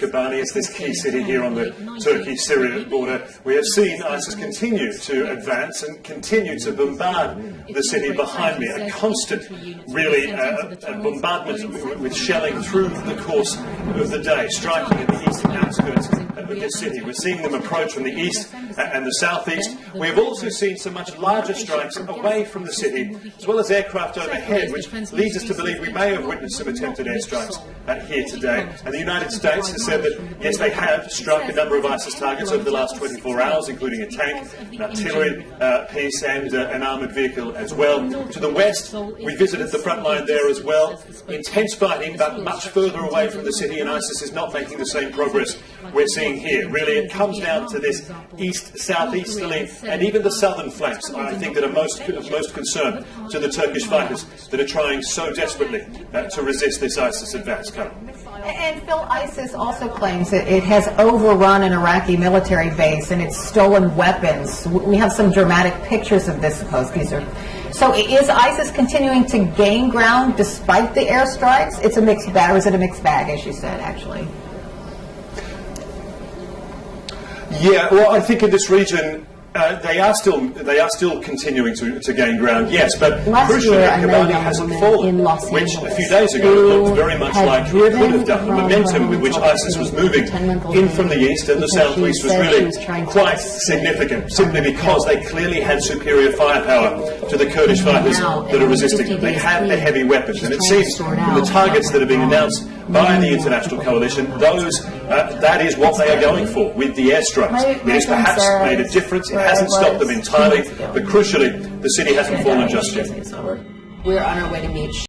Kobani. It's this key city here on the Turkey-Syria border. We have seen ISIS continue to advance and continue to bombard the city behind me. A constant, really, bombardment with shelling through the course of the day, striking at the eastern outskirts of this city. We're seeing them approach from the east and the southeast. We have also seen some much larger strikes away from the city, as well as aircraft overhead, which leads us to believe we may have witnessed some attempted airstrikes here today. And the United States has said that, yes, they have struck a number of ISIS targets over the last 24 hours, including a tank, an artillery piece, and an armoured vehicle as well. To the west, we visited the front line there as well. Intense fighting, but much further away from the city, and ISIS is not making the same progress we're seeing here. Really, it comes down to this east-southeasterly and even the southern flanks, I think, that are of most concern to the Turkish fighters that are trying so desperately to resist this ISIS advance. And Phil, ISIS also claims that it has overrun an Iraqi military base and it's stolen weapons. We have some dramatic pictures of this, Poskies. So is ISIS continuing to gain ground despite the airstrikes? It's a mixed bag, or is it a mixed bag, as you said, actually? Yeah, well, I think in this region they are still continuing to gain ground. Yes, but crucially, Kobani hasn't fallen, which a few days ago looked very much like it could have done. The momentum with which ISIS was moving in from the east and the southeast was really quite significant, simply because they clearly had superior firepower to the Kurdish fighters that are resisting them. They had the heavy weapons, and it seems from the targets that are being announced by the international coalition, that is what they are going for with the airstrikes. It has perhaps made a difference. It hasn't stopped them entirely, but crucially, the city hasn't fallen just yet. We're on our way to meet